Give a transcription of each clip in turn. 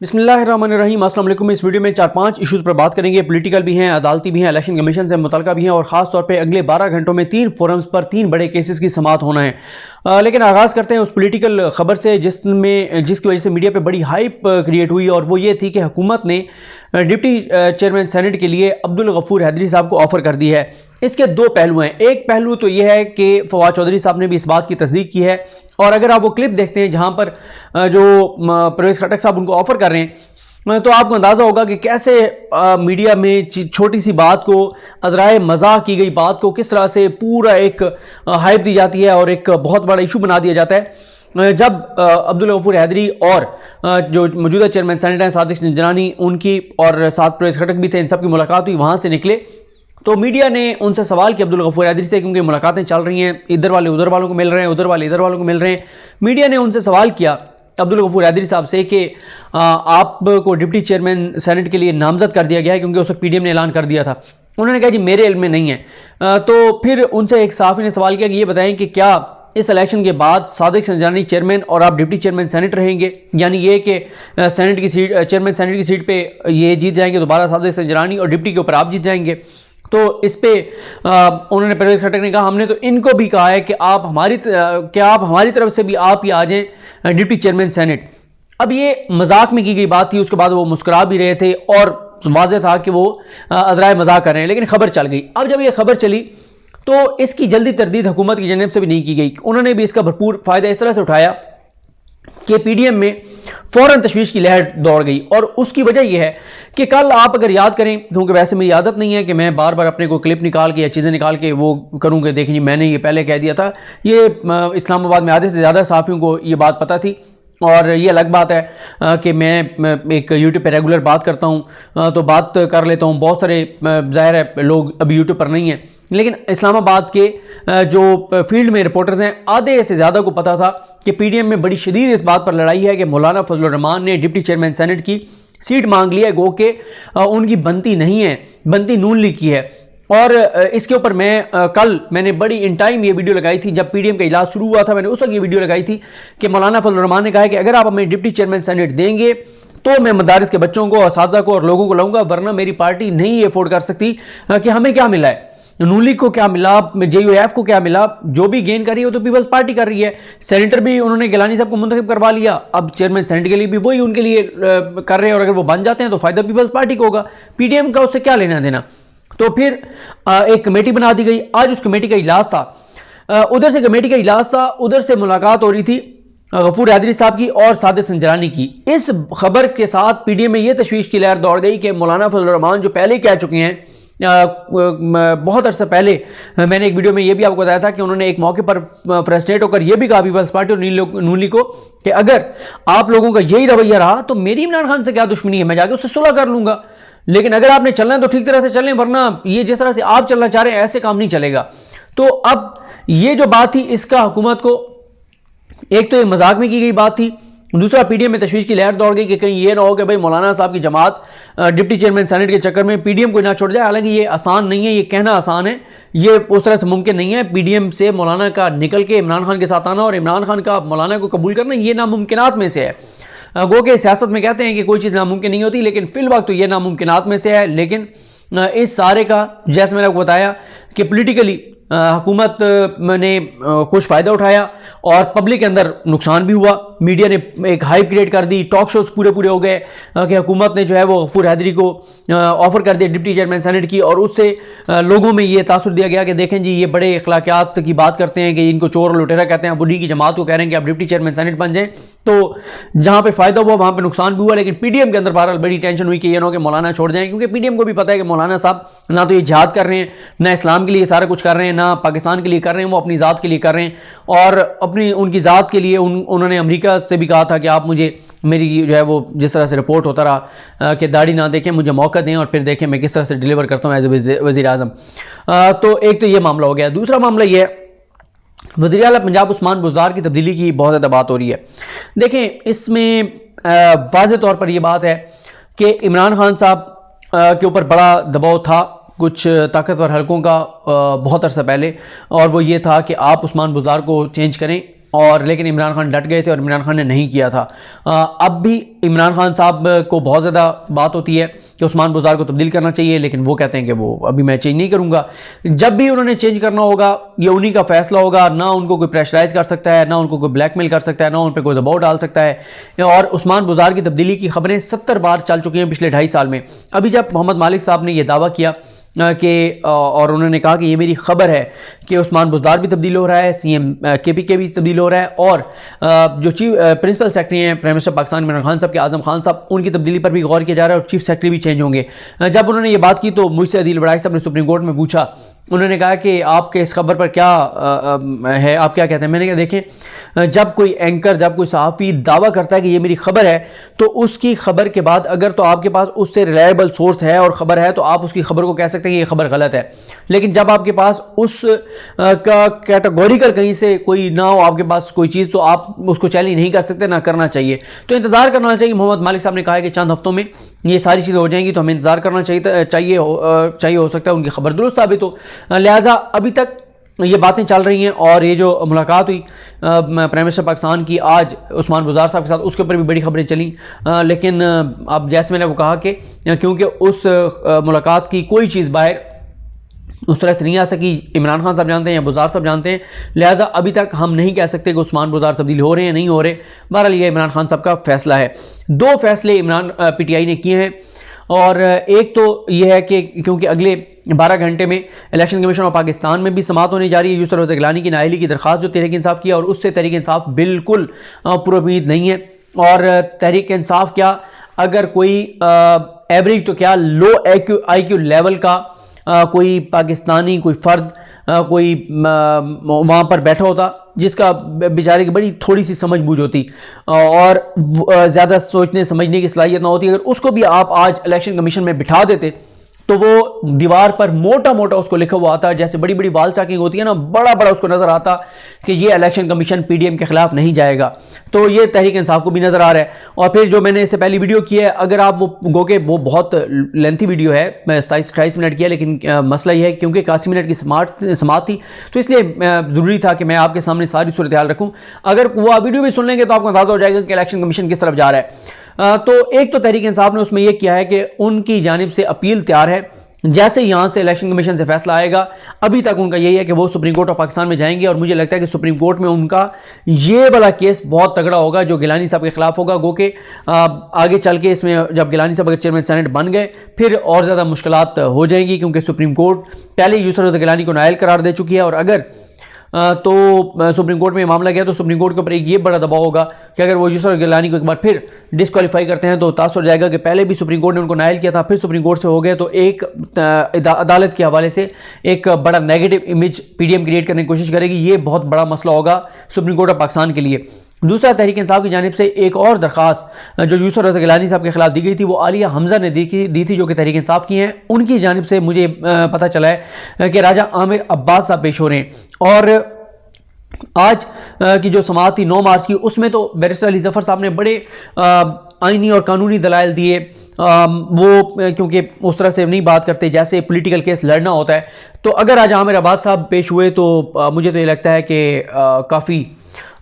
बिस्मिल्लाहिर्रहमानिर्रहीम। अस्सलाम वालेकुम। इस वीडियो में 4-5 इश्यूज़ पर बात करेंगे। पॉलिटिकल भी हैं, अदालती भी हैं, इलेक्शन कमीशन से मुतल्लिका भी हैं और ख़ास तौर पे अगले 12 घंटों में 3 फोरम्स पर 3 बड़े केसेस की समाअत होना है। लेकिन आगाज़ करते हैं उस पॉलिटिकल ख़बर से जिसकी वजह से मीडिया पे बड़ी हाइप क्रिएट हुई और वो ये थी कि हुकूमत ने डिप्टी चेयरमैन सेनेट के लिए अब्दुल गफूर हैदरी साहब को ऑफ़र कर दी है। इसके 2 पहलू हैं। एक पहलू तो यह है कि फवाद चौधरी साहब ने भी इस बात की तस्दीक की है और अगर आप वो क्लिप देखते हैं जहां पर जो परवेज़ खटक साहब उनको ऑफ़र कर रहे हैं तो आपको अंदाज़ा होगा कि कैसे मीडिया में छोटी सी बात को, अज़राए मज़ाक की गई बात को किस तरह से पूरा एक हाइप दी जाती है और एक बहुत बड़ा इशू बना दिया जाता है। जब अब्दुल गफूर हैदरी और जो मौजूदा चेयरमैन सेनेट हैं सादिक निजरानी, उनकी और साथ परवेज़ खटक भी थे, इन सब की मुलाकात हुई, वहाँ से निकले तो मीडिया ने उनसे सवाल किया अब्दुल गफूर हैदरी से, क्योंकि मुलाकातें चल रही हैं, इधर वाले उधर वालों को मिल रहे हैं, उधर वाले इधर वालों को मिल रहे हैं। मीडिया ने उनसे सवाल किया अब्दुल गफूर हैदरी साहब से कि आपको डिप्टी चेयरमैन सेनेट के लिए नामजद कर दिया गया है, क्योंकि उस वक्त पीडीएम ने ऐलान कर दिया था। उन्होंने कहा जी मेरे इल्म में नहीं है। तो फिर उनसे एक सहाफ़ी ने सवाल किया कि ये बताएं कि क्या इस इलेक्शन के बाद सादिक निजरानी चेयरमैन और आप डिप्टी चेयरमैन सेनेट रहेंगे, यानी ये कि सेनेट की सीट, चेयरमैन सेनेट की सीट पे ये जीत जाएंगे दोबारा सादिक निजरानी और डिप्टी के ऊपर आप जीत जाएंगे। तो इस पे उन्होंने परवेज़ खटक ने कहा हमने तो इनको भी कहा है कि आप हमारी तरफ से भी आप ही आ जाएं डिप्टी चेयरमैन सेनेट। अब ये मजाक में की गई बात थी, उसके बाद वो मुस्कुरा भी रहे थे और वाज़ेह था कि वो अज़राए मजाक कर रहे हैं, लेकिन खबर चल गई। अब जब ये खबर चली तो इसकी जल्दी तरदीद हुकूमत की जानिब से भी नहीं की गई। उन्होंने भी इसका भरपूर फ़ायदा इस तरह से उठाया कि पीडीएम में फ़ौरन तशवीश की लहर दौड़ गई और उसकी वजह यह है कि कल आप अगर याद करें, क्योंकि वैसे मेरी आदत नहीं है कि मैं बार बार अपने को क्लिप निकाल के या चीज़ें निकाल के वो करूँ कि देखिए मैंने ये पहले कह दिया था। ये इस्लामाबाद में आधे से ज़्यादा सहाफ़ियों को ये बात पता थी और ये अलग बात है कि मैं एक यूट्यूब पे रेगुलर बात करता हूँ तो बात कर लेता हूँ। बहुत सारे ज़ाहिर है लोग अभी यूट्यूब पर नहीं हैं, लेकिन इस्लामाबाद के जो फील्ड में रिपोर्टर्स हैं आधे से ज़्यादा को पता था कि पीडीएम में बड़ी शदीद इस बात पर लड़ाई है कि मौलाना फजलुर रहमान ने डिप्टी चेयरमैन सेनेट की सीट मांग ली है, गो के उनकी बनती नहीं है, बनती नून लीग की है। और इसके ऊपर मैंने बड़ी इन टाइम ये वीडियो लगाई थी, जब पीडीएम का इजलास शुरू हुआ था मैंने उस वक्त ये वीडियो लगाई थी कि मौलाना फजलुर रहमान ने कहा है कि अगर आप हमें डिप्टी चेयरमैन सेनेट देंगे तो मैं मदारिस के बच्चों को, असातिज़ा को और लोगों को लाऊंगा, वरना मेरी पार्टी नहीं ये अफोर्ड कर सकती कि हमें क्या मिला है, नून लीग को क्या मिला, जेयूएफ को क्या मिला, जो भी गेन कर रही है वो तो पीपल्स पार्टी कर रही है। सेनेटर भी उन्होंने गिलानी साहब को मुंतखब करवा लिया, अब चेयरमैन सेनेट के लिए भी वही उनके लिए कर रहे हैं और अगर वो बन जाते हैं तो फायदा पीपल्स पार्टी को होगा, पीडीएम का उससे क्या लेना देना। तो फिर एक कमेटी बना दी गई। आज उस कमेटी का इजलास था, उधर से कमेटी का इजलास था, उधर से मुलाकात हो रही थी गफूर हैदरी साहब की और सादिक निजरानी की। इस खबर के साथ पीडीएम में यह तशवीश की लहर दौड़ गई कि मौलाना फजलुर रहमान जो पहले ही कह चुके हैं, बहुत अरसा पहले मैंने एक वीडियो में यह भी आपको बताया था कि उन्होंने एक मौके पर फ्रस्ट्रेट होकर यह भी कहा पीपल्स पार्टी और नून लीग को कि अगर आप लोगों का यही रवैया रहा तो मेरी इमरान खान से क्या दुश्मनी है, मैं जाके उससे सुलह कर लूंगा, लेकिन अगर आपने चलना है तो ठीक तरह से चलें, वरना ये जिस तरह से आप चलना चाह रहे हैं ऐसे काम नहीं चलेगा। तो अब ये जो बात थी इसका हुकूमत को, एक तो ये मजाक में की गई बात थी, दूसरा पीडीएम में तशवीश की लहर दौड़ गई कि कहीं ये ना हो कि भाई मौलाना साहब की जमात डिप्टी चेयरमैन सेनेट के चक्कर में पीडीएम को ना छोड़ जाए। हालांकि ये आसान नहीं है, ये कहना आसान है, ये उस तरह से मुमकिन नहीं है। पीडीएम से मौलाना का निकल के इमरान खान के साथ आना और इमरान खान का मौलाना को कबूल करना, ये नामुमकिनात में से है। गो के सियासत में कहते हैं कि कोई चीज़ नामुमकिन नहीं होती, लेकिन फिल वक्त तो ये नामुमकिनात में से है। लेकिन इस सारे का जैसे मैंने आपको बताया कि पोलिटिकली हुकूमत ने कुछ फ़ायदा उठाया और पब्लिक के अंदर नुकसान भी हुआ। मीडिया ने एक हाइप क्रिएट कर दी, टॉक शोज़ पूरे हो गए कि हुकूमत ने जो है वो गफूर हैदरी को ऑफ़र कर दिया डिप्टी चेयरमैन सेनेट की, और उससे लोगों में ये तासुर दिया गया कि देखें जी ये बड़े अखलाकियात की बात करते हैं कि इनको चोर और लुटेरा कहते हैं, बुढ़ी की जमात को कह रहे हैं कि आप डिप्टी चेयरमैन सेनेट बन जाएँ। तो जहाँ पे फ़ायदा हुआ वहाँ पे नुकसान भी हुआ, लेकिन पीडीएम के अंदर बहरहाल बड़ी टेंशन हुई कि ये ना हो कि मौलाना छोड़ जाएँ, क्योंकि पीडीएम को भी पता है कि मौलाना साहब ना तो ये जिहाद कर रहे हैं, ना इस्लाम के लिए सारा कुछ कर रहे हैं, ना पाकिस्तान के लिए कर रहे हैं, वो अपनी ज़ात के लिए कर रहे हैं। और अपनी उनकी ज़ात के लिए उन्होंने अमेरिका से भी कहा था कि आप मुझे मेरी जो है वो जिस तरह से रिपोर्ट होता रहा कि दाढ़ी ना देखें, मुझे मौका दें और फिर देखें मैं किस तरह से डिलीवर करता हूँ एज ए वज़ीर आज़म। तो एक तो ये मामला हो गया। दूसरा मामला ये है वज़ीर आला पंजाब उस्मान बुज़दार की तब्दीली की बहुत ज़्यादा बात हो रही है। देखें इसमें वाज़ेह तौर पर यह बात है कि इमरान खान साहब के ऊपर बड़ा दबाव था कुछ ताकतवर हलकों का बहुत अरसा पहले, और वो ये था कि आप उस्मान बुज़दार को चेंज करें और लेकिन इमरान खान डट गए थे और इमरान खान ने नहीं किया था। अब भी इमरान खान साहब को बहुत ज़्यादा बात होती है कि उस्मान बुज़दार को तब्दील करना चाहिए, लेकिन वो कहते हैं कि वो अभी मैं चेंज नहीं करूँगा। जब भी उन्होंने चेंज करना होगा ये उन्हीं का फैसला होगा, ना उनको कोई प्रेशराइज कर सकता है, ना उनको कोई ब्लैकमेल कर सकता है, ना उन पर कोई दबाव डाल सकता है। और उस्मान बुज़दार की तब्दीली की खबरें 70 बार चल चुकी हैं पिछले 2.5 साल में। अभी जब मोहम्मद मालिक साहब ने यह दावा किया कि और उन्होंने कहा कि ये मेरी खबर है कि उस्मान बुज़दार भी तब्दील हो रहा है, सीएम केपीके भी तब्दील हो रहा है, और जो चीफ प्रिंसिपल सेक्रेटरी हैं प्राइम मिनिस्टर पाकिस्तान इमरान खान साहब के, आज़म खान साहब, उनकी तब्दीली पर भी गौर किया जा रहा है और चीफ सेक्रेटरी भी चेंज होंगे। जब उन्होंने ये बात की तो मुझसे अदील बड़ाई साहब ने सुप्रीम कोर्ट में पूछा, उन्होंने कहा कि आपके इस खबर पर क्या है, आप क्या कहते हैं। मैंने कहा देखें, जब कोई एंकर, जब कोई सहाफ़ी दावा करता है कि ये मेरी खबर है, तो उसकी खबर के बाद अगर तो आपके पास उससे रिलायबल सोर्स है और ख़बर है तो आप उसकी खबर को कह सकते हैं कि ये खबर गलत है। लेकिन जब आपके पास उस का कैटेगोरिकल कहीं से कोई ना हो, आपके पास कोई चीज़, तो आप उसको चैलेंज नहीं कर सकते, ना करना चाहिए। तो इंतज़ार करना चाहिए। मोहम्मद मालिक साहब ने कहा है कि चंद हफ्तों में ये सारी चीज़ें हो जाएंगी, तो हमें इंतज़ार करना चाहिए हो सकता है उनकी खबर दुरुस्त साबित हो। लिहाजा अभी तक ये बातें चल रही हैं। और ये जो मुलाकात हुई प्राइम मिनिस्टर पाकिस्तान की आज उस्मान बुज़दार साहब के साथ, उसके ऊपर भी बड़ी खबरें चली। लेकिन अब जैसे मैंने वो कहा कि क्योंकि उस मुलाकात की कोई चीज़ बाहर उस तरह से नहीं आ सकी, इमरान खान साहब जानते हैं या बुज़दार साहब जानते हैं, लिहाजा अभी तक हम नहीं कह सकते कि उस्मान बुज़दार तब्दील हो रहे हैं नहीं हो रहे। बहरहाल ये इमरान खान साहब का फैसला है। 2 फैसले इमरान पीटीआई ने किए हैं, और एक तो यह है कि क्योंकि अगले 12 घंटे में इलेक्शन कमीशन ऑफ पाकिस्तान में भी समाअत होने जा रही है। यूसुफ रज़ा गिलानी की नाअहली की दरख्वास्त जो तहरीक इंसाफ की है, और उससे तहरीक इंसाफ बिल्कुल पुरुमीद नहीं है। और तहरीक इंसाफ क्या, अगर कोई एवरेज तो क्या लो IQ लेवल का कोई पाकिस्तानी, कोई फ़र्द, कोई वहाँ पर बैठा होता जिसका बेचारे की बड़ी थोड़ी सी समझ बूझ होती और ज़्यादा सोचने समझने की सलाहियत ना होती, अगर उसको भी आप आज इलेक्शन कमीशन में बिठा देते तो वो दीवार पर मोटा मोटा उसको लिखा हुआ आता, जैसे बड़ी बड़ी वाल चाकिंग होती है ना, बड़ा बड़ा उसको नज़र आता कि ये इलेक्शन कमीशन PDM के खिलाफ नहीं जाएगा। तो ये तहरीक इंसाफ को भी नज़र आ रहा है। और फिर जो मैंने इससे पहली वीडियो की है, अगर आप वो गो के वो बहुत लेंथी वीडियो है, मैं 27-28 मिनट की है, लेकिन मसला ये है क्योंकि 81 मिनट की समाअत थी तो इसलिए ज़रूरी था कि मैं आपके सामने सारी सूरत हाल रखूँ। अगर वो आप वीडियो भी सुन लेंगे तो आपको अंदाज़ा हो जाएगा कि इलेक्शन कमीशन किस तरफ जा रहा है। तो एक तो तहरीक इंसाफ ने उसमें यह किया है कि उनकी जानिब से अपील तैयार है, जैसे यहाँ से इलेक्शन कमीशन से फैसला आएगा, अभी तक उनका यही है कि वो सुप्रीम कोर्ट ऑफ पाकिस्तान में जाएंगे। और मुझे लगता है कि सुप्रीम कोर्ट में उनका ये वाला केस बहुत तगड़ा होगा जो गिलानी साहब के खिलाफ होगा। गो के आगे चल के इसमें जब गिलानी साहब अगर चेयरमैन सेनेट बन गए फिर और ज़्यादा मुश्किलात हो जाएंगी, क्योंकि सुप्रीम कोर्ट पहले यूसुफ रज़ा गिलानी को नाअहल करार दे चुकी है। और अगर तो सुप्रीम कोर्ट में मामला गया तो सुप्रीम कोर्ट के ऊपर एक ये बड़ा दबाव होगा कि अगर वो यूसुफ गिलानी को एक बार फिर डिस्क्वालीफाई करते हैं तो तासुर जाएगा कि पहले भी सुप्रीम कोर्ट ने उनको नाअहल किया था, फिर सुप्रीम कोर्ट से हो गए, तो एक अदालत के हवाले से एक बड़ा नेगेटिव इमेज PDM क्रिएट करने की कोशिश करेगी। ये बहुत बड़ा मसला होगा सुप्रीम कोर्ट ऑफ पाकिस्तान के लिए। दूसरा, तहरीक इंसाफ की जानिब से एक और दरख्वास्त जो यूसुफ रज़ा गिलानी साहब के खिलाफ दी गई थी वो आलिया हमजा ने दी थी, जो कि तहरीक इंसाफ की हैं। उनकी जानिब से मुझे पता चला है कि राजा आमिर अब्बास साहब पेश हो रहे हैं। और आज की जो समाअत थी 9 मार्च की, उसमें तो बैरिस्टर अली ज़फ़र साहब ने बड़े आइनी और कानूनी दलाइल दिए। वो क्योंकि उस तरह से नहीं बात करते जैसे पॉलिटिकल केस लड़ना होता है। तो अगर आज आमिर अब्बास साहब पेश हुए तो मुझे तो ये लगता है कि काफ़ी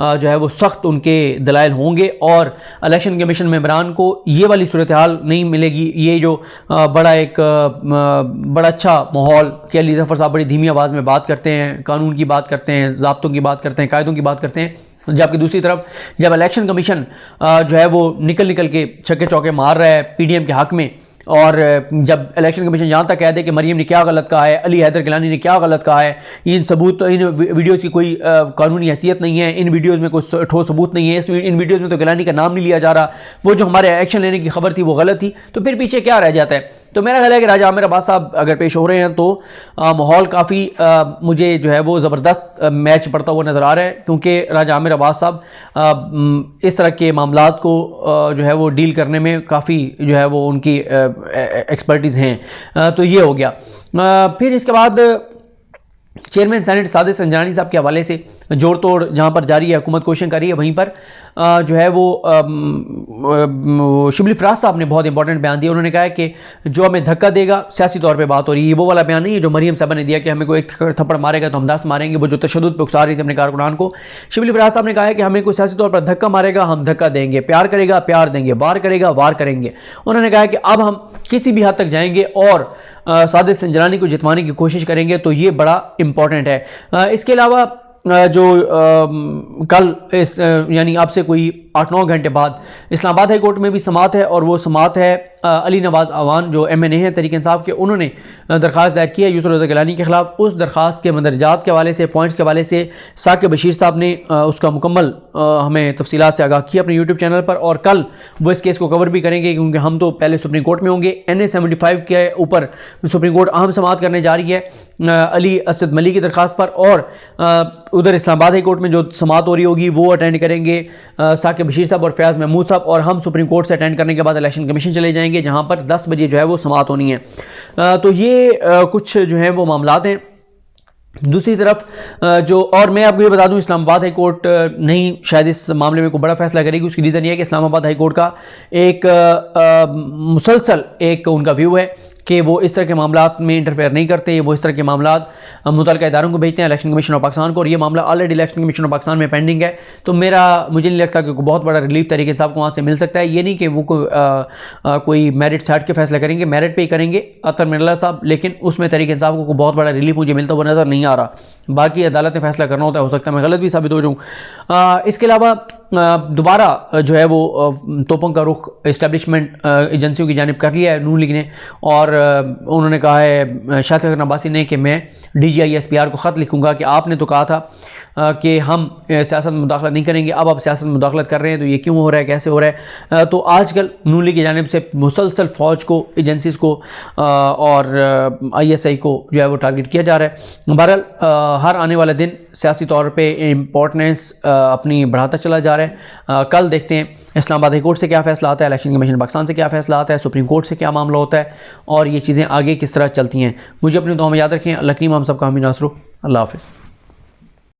जो है वो सख्त उनके दलाइल होंगे और इलेक्शन कमीशन मेंबरान को ये वाली सूरत हाल नहीं मिलेगी। ये जो बड़ा अच्छा माहौल कि अली ज़फ़र साहब बड़ी धीमी आवाज़ में बात करते हैं, कानून की बात करते हैं, ज़ाब्तों की बात करते हैं, कायदों की बात करते हैं, जबकि दूसरी तरफ जब इलेक्शन कमीशन जो है वो निकल के छक्के चौके मार रहा है PDM के हक़ में, और जब इलेक्शन कमीशन यहाँ तक कह दे कि मरीम ने क्या गलत कहा है, अली हैदर गिलानी ने क्या गलत कहा है, इन वीडियोज़ की कोई कानूनी हैसियत नहीं है, इन वीडियोज़ में कोई ठोस सबूत नहीं है, इन वीडियोज़ में तो गिलानी का नाम नहीं लिया जा रहा, वो जो हमारे एक्शन लेने की खबर थी वो गलत थी, तो फिर पीछे क्या रह जाता है। तो मेरा ख्याल है कि राजा आमिर अब्बास साहब अगर पेश हो रहे हैं तो माहौल काफ़ी मुझे जो है वो ज़बरदस्त मैच पड़ता हुआ नज़र आ रहा है, क्योंकि राजा आमिर अब्बास साहब इस तरह के मामलात को जो है वो डील करने में काफ़ी जो है वो उनकी एक्सपर्टीज़ हैं। तो ये हो गया। फिर इसके बाद चेयरमैन सेनेट सादिक संजानी साहब के हवाले से जोड़ तोड़ जहाँ पर जारी है, हुकूमत कोशिश कर रही है, वहीं पर जो है वो शिबली फराज साहब ने बहुत इंपॉर्टेंट बयान दिया। उन्होंने कहा है कि जो हमें धक्का देगा, सियासी तौर पे बात हो रही है, वो वाला बयान नहीं है जो मरियम साहब ने दिया कि हमें कोई एक थप्पड़ मारेगा तो हम 10 मारेंगे, वो जो तशद्दुद पे उकसा रही थी अपने कारकुनान को। शिबली फराज साहब ने कहा है कि हमें कोई सियासी तौर पर धक्का मारेगा, हम धक्का देंगे, प्यार करेगा प्यार देंगे, वार करेगा वार करेंगे। उन्होंने कहा है कि अब हम किसी भी हद तक जाएंगे और सादिक संजलानी को जितवाने की कोशिश करेंगे, तो ये बड़ा इंपॉर्टेंट है। इसके अलावा जो कल इस यानी अब से कोई 8-9 घंटे बाद इस्लामाबाद हाई कोर्ट में भी समाअत है, और वो समाअत है अली नवाज अवान जो MNA हैं तहरीक इंसाफ के। उन्होंने दरख्वास्त दायर की है यूसुफ रज़ा गिलानी के खिलाफ। उस दरख्वास्त के मंदरजात के हवाले से, पॉइंट्स के हवाले से साकिब बशीर साहब ने उसका मुकम्मल हमें तफसीलात से आगाह किया अपने यूट्यूब चैनल पर, और कल वो इस केस को कवर भी करेंगे, क्योंकि हम तो पहले सुप्रीम कोर्ट में होंगे। NA 75 के ऊपर सुप्रीम कोर्ट अहम समाअत करने जा रही है अली असद मलिक की दरख्वास्त पर, और उधर इस्लामाबाद हाई कोर्ट में जो समाअत हो रही होगी वो अटेंड करेंगे साकिब बशीर साहब और फयाज़ महमूद साहब, और हम सुप्रीम कोर्ट से अटेंड करने के बाद इलेक्शन कमीशन चले जाएंगे, जहां पर 10 बजे जो है वो समाअत होनी है। तो ये कुछ जो है वो मामलात हैं। दूसरी तरफ जो, और मैं आपको ये बता दूं, इस्लामाबाद हाई कोर्ट नहीं शायद इस मामले में कोई बड़ा फैसला करेगी। उसकी रीज़न ये है कि इस्लामाबाद हाई कोर्ट का एक मुसलसल एक उनका व्यू है कि वो इस तरह के मामलात में इंटरफेयर नहीं करते, वो इस तरह के मामलात मुतल्लिका इदारों को भेजते हैं, इलेक्शन कमीशन ऑफ पाकिस्तान को, और ये मामला already election commission of Pakistan में पेंडिंग है। तो मुझे नहीं लगता कि कोई बहुत बड़ा रिलीफ तरीके से आपको वहाँ से मिल सकता है। ये नहीं कि वो कोई मेरिट से हट के फैसला करेंगे, मेरिट पे ही करेंगे अतर मिर्ला साहब, लेकिन उसमें तरीके इंसाफ को बहुत बड़ा रिलीफ मुझे मिलता हुआ नज़र नहीं आ रहा। बाकी अदालत में फैसला करना होता है, हो सकता है मैं गलत भी साबित हो जाऊँ। इसके अलावा दोबारा जो है वो तोपों का रुख इस्टेब्लिशमेंट एजेंसियों की जानिब कर लिया है नून लीग ने, और उन्होंने कहा है शाहिद अख्तर अब्बासी ने कि मैं DGI SPR को ख़त लिखूंगा कि आपने तो कहा था कि हम सियासत में मुदाखलत नहीं करेंगे, अब आप सियासत में मुदाखलत कर रहे हैं, तो ये क्यों हो रहा है, कैसे हो रहा है। तो आजकल नून लीग की जानिब से मुसलसल फ़ौज को, एजेंसीज़ को और ISI को जो है वो टारगेट किया जा रहा है। बहरहाल हर आने वाला दिन सियासी तौर पे इम्पोर्टेंस अपनी बढ़ाता चला जा रहा है। कल देखते हैं इस्लामाबाद हाई कोर्ट से क्या फ़ैसला आता है, इलेक्शन कमीशन पाकिस्तान से क्या फ़ैसला आता है, सुप्रीम कोर्ट से क्या मामला होता है, और ये चीज़ें आगे किस तरह चलती हैं। मुझे अपनी दुआ में याद रखें। अल्लाह करीम हम सब का हामी नासरो। अल्लाह हाफ़िज़।